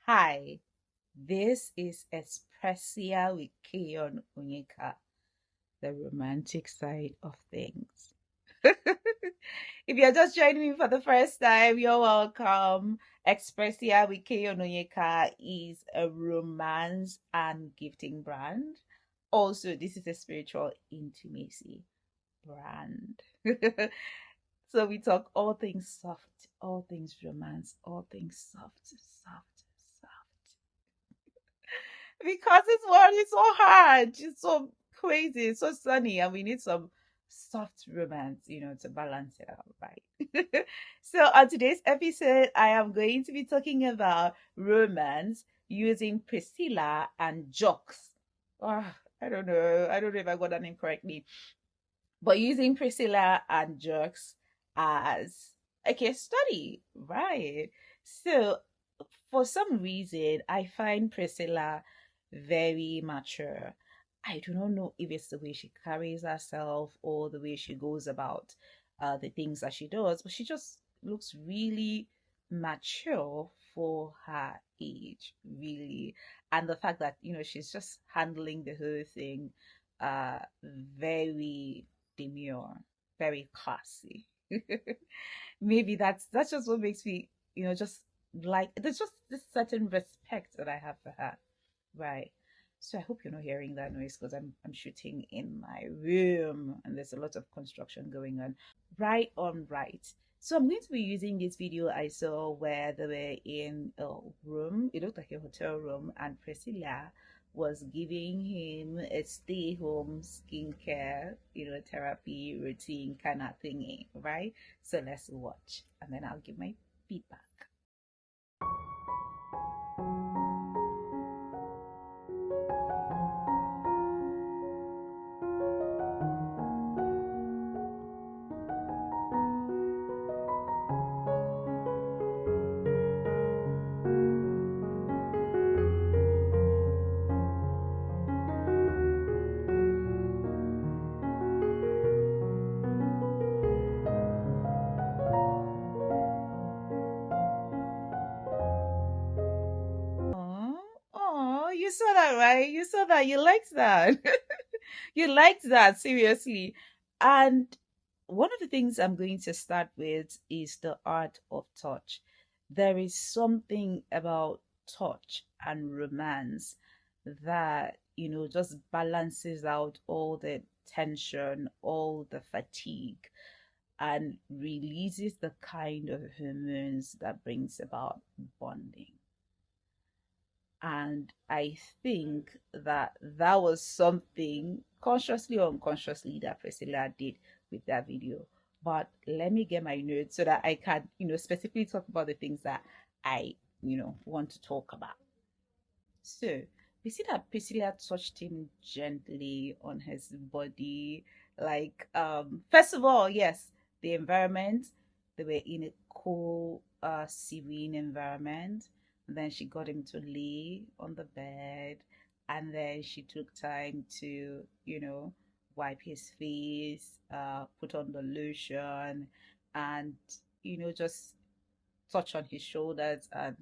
Hi, this is Esprecia with Keon Onyeka, the romantic side of things. If you're just joining me for the first time, you're welcome. Expressia with Keon Onyeka is a romance and gifting brand. Also, this is a spiritual intimacy brand. So we talk all things soft, all things romance, all things soft, soft, soft. Because this world is so hard, it's so crazy, it's so sunny, and we need some soft romance, to balance it out, right? So, on today's episode, I am going to be talking about romance using Priscilla and Jocks. Oh, I don't know if I got that name correctly, but using Priscilla and Jocks as a case study, right? So, for some reason, I find Priscilla very mature. I do not know if it's the way she carries herself or the way she goes about the things that she does, but she just looks really mature for her age, really. And the fact that, she's just handling the whole thing uh very demure, very classy. Maybe that's just what makes me, just like there's just this certain respect that I have for her. Right. So I hope you're not hearing that noise because I'm shooting in my room and there's a lot of construction going on. Right on right. So I'm going to be using this video I saw where they were in a room. It looked like a hotel room, and Priscilla was giving him a stay home skincare, therapy routine kind of thingy, right? So let's watch and then I'll give my feedback. Oh, oh, you saw that, right? You saw that. You liked that. You liked that, seriously. And one of the things I'm going to start with is the art of touch. There is something about touch and romance that, just balances out all the tension, all the fatigue, and releases the kind of hormones that brings about bonding. And I think that that was something consciously or unconsciously that Priscilla did with that video. But let me get my notes so that I can, specifically talk about the things that I, want to talk about. So we see that Priscilla touched him gently on his body. Like, first of all, yes, the environment, they were in a cool, serene environment. And then she got him to lay on the bed. And then she took time to, wipe his face, put on the lotion, and, just touch on his shoulders and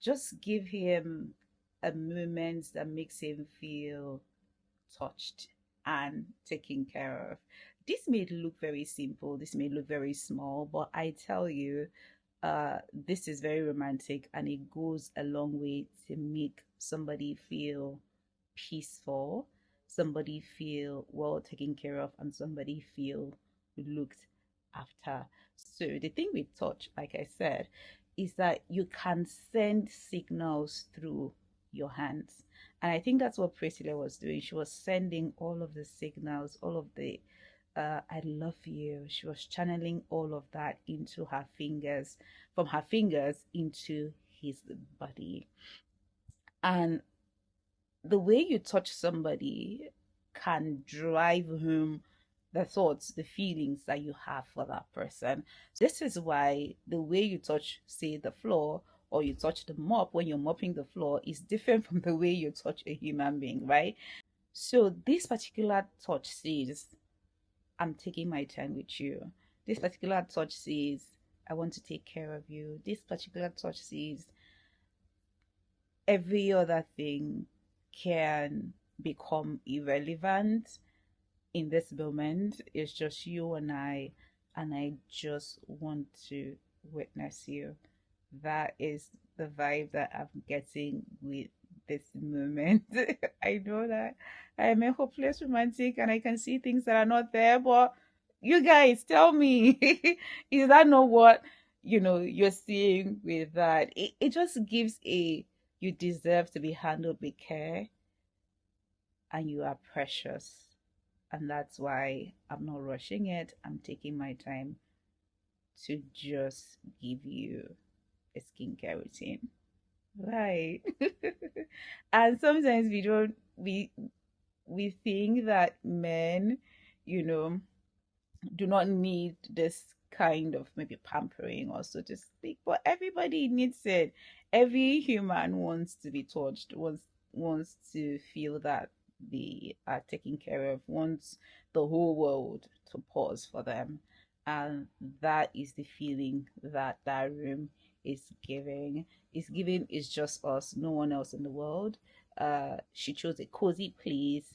just give him a moment that makes him feel touched and taken care of. This may look very simple, this may look very small, but I tell you, this is very romantic and it goes a long way to make somebody feel peaceful, somebody feel well taken care of, and somebody feel looked after. So the thing with touch, like I said, is that you can send signals through your hands. And I think that's what Priscilla was doing. She was sending all of the signals, all of the I love you. She was channeling all of that into her fingers, from her fingers into his body. And the way you touch somebody can drive home the thoughts, the feelings that you have for that person. This is why the way you touch, say, the floor or you touch the mop when you're mopping the floor is different from the way you touch a human being, right? So this particular touch says, I'm taking my time with you. This particular touch says, I want to take care of you. This particular touch says, every other thing can become irrelevant in this moment. It's just you and I just want to witness you. That is the vibe that I'm getting with this moment. I know that I am a hopeless romantic and I can see things that are not there, but you guys tell me, is that not what you're seeing with that? It just gives a you deserve to be handled with care and you are precious. And that's why I'm not rushing it. I'm taking my time to just give you a skincare routine. Right. And sometimes we think that men, you know, do not need this kind of maybe pampering or so to speak, but everybody needs it. Every human wants to be touched, wants to feel that they are taken care of, wants the whole world to pause for them. And that is the feeling that that room is giving. It's giving is just us, no one else in the world. She chose a cozy place.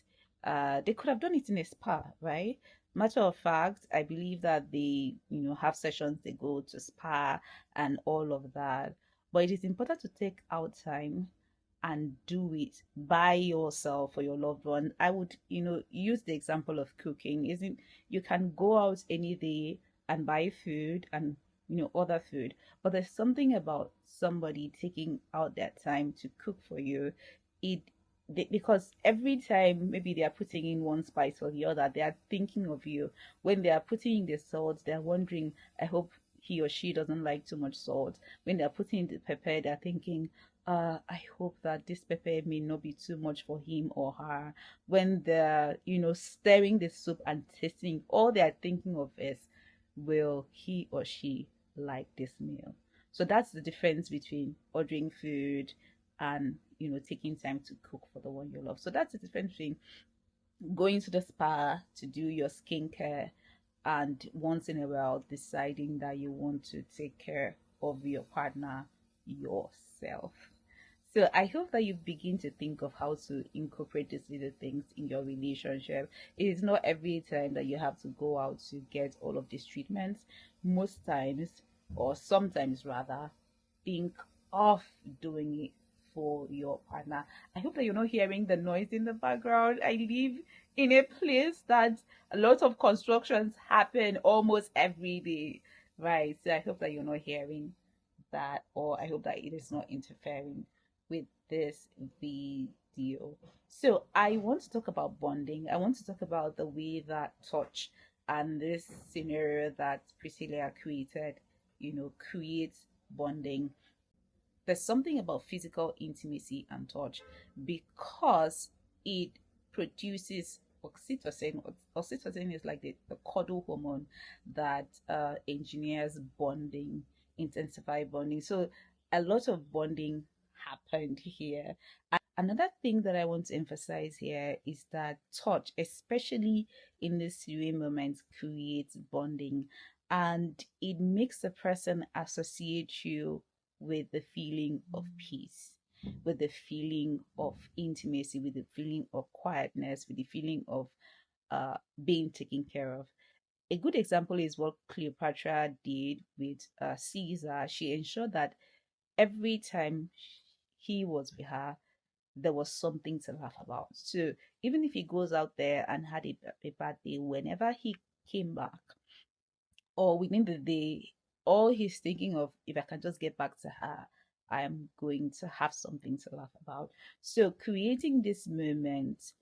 They could have done it in a spa, right? Matter of fact, I believe that they, have sessions, they go to spa and all of that. But it is important to take out time and do it by yourself or your loved one. I would, use the example of cooking. Isn't you can go out any day and buy food and other food, but there's something about somebody taking out that time to cook for you. It because every time maybe they are putting in one spice or the other, they are thinking of you. When they are putting in the salt, they're wondering, I hope he or she doesn't like too much salt. When they're putting in the pepper, they're thinking, I hope that this pepper may not be too much for him or her. When they're, stirring the soup and tasting, all they're thinking of is, will he or she like this meal? So that's the difference between ordering food and taking time to cook for the one you love. So that's the difference between going to the spa to do your skincare and once in a while deciding that you want to take care of your partner yourself. So I hope that you begin to think of how to incorporate these little things in your relationship. It is not every time that you have to go out to get all of these treatments. Most times, or sometimes rather, think of doing it for your partner. I hope that you're not hearing the noise in the background. I live in a place that a lot of constructions happen almost every day, right? So I hope that you're not hearing that, or I hope that it is not interfering with this video. So I want to talk about bonding. I want to talk about the way that touch and this scenario that Priscilla created, creates bonding. There's something about physical intimacy and touch because it produces oxytocin. Oxytocin is like the cuddle hormone that engineers bonding, intensify bonding. So a lot of bonding happened here. Another thing that I want to emphasize here is that touch, especially in the serene moments, creates bonding and it makes the person associate you with the feeling of peace, with the feeling of intimacy, with the feeling of quietness, with the feeling of being taken care of. A good example is what Cleopatra did with Caesar. She ensured that every time he was with her, there was something to laugh about. So even if he goes out there and had a bad day, whenever he came back or within the day, all he's thinking of, if I can just get back to her, I am going to have something to laugh about. So creating this moment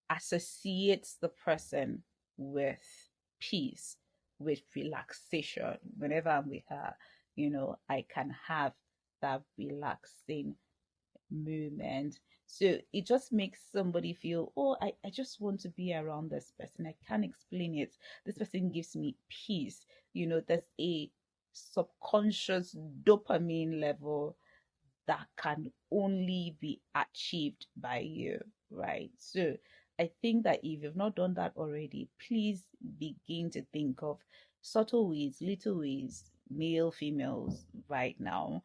associates the person with peace, with relaxation. Whenever I'm with her, I can have that relaxing moment. So it just makes somebody feel, oh, I just want to be around this person. I can't explain it. This person gives me peace. There's a subconscious dopamine level that can only be achieved by you, right? So I think that if you've not done that already, please begin to think of subtle ways, little ways, male, females, right now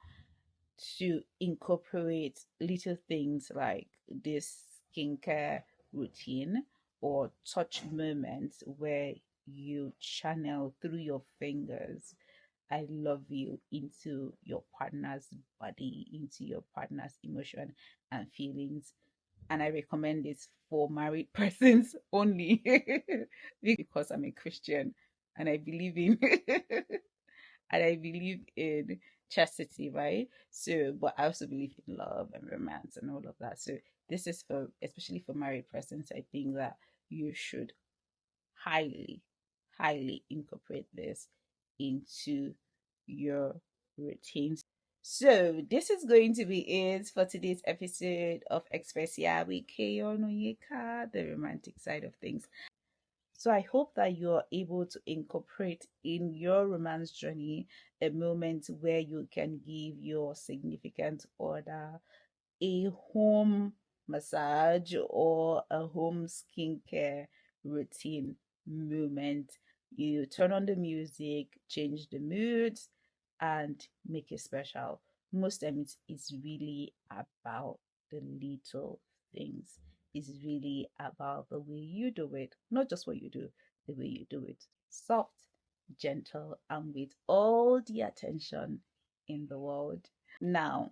to incorporate little things like this skincare routine or touch moments where you channel through your fingers I love you into your partner's body, into your partner's emotion and feelings. And I recommend this for married persons only because I'm a Christian and I believe in and I believe in chastity, right? So, but I also believe in love and romance and all of that. So, this is for especially for married persons. I think that you should highly, highly incorporate this into your routines. So, this is going to be it for today's episode of Expressia with Keyon Onyeka, the romantic side of things. So I hope that you're able to incorporate in your romance journey a moment where you can give your significant other a home massage or a home skincare routine moment. You turn on the music, change the moods, and make it special. Most times it's really about the little things. It's really about the way you do it, not just what you do, the way you do it. Soft, gentle, and with all the attention in the world. Now,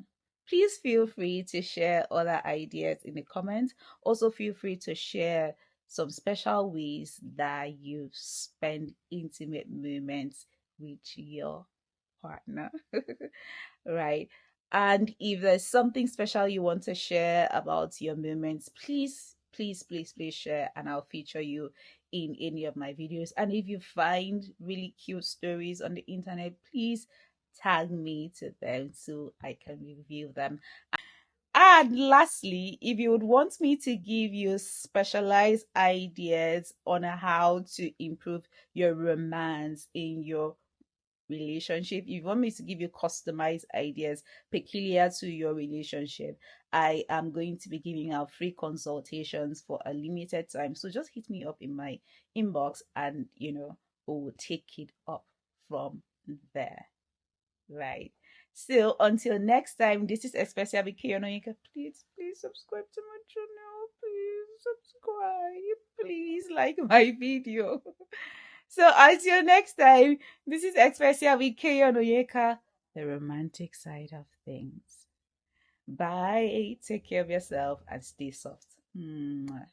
please feel free to share other ideas in the comments. Also, feel free to share some special ways that you spend intimate moments with your partner. Right. And if there's something special you want to share about your moments, please, please, please, please share and I'll feature you in any of my videos. And if you find really cute stories on the internet, please tag me to them so I can review them. And lastly, if you would want me to give you specialized ideas on how to improve your romance in your relationship, if you want me to give you customized ideas peculiar to your relationship, I am going to be giving out free consultations for a limited time. So just hit me up in my inbox and we will take it up from there. Right. So until next time, this is especially Abike. Please, please subscribe to my channel. Please subscribe. Please like my video. So until next time, this is Expressia with Keyon Oyeka, the romantic side of things. Bye. Take care of yourself and stay soft. Mwah.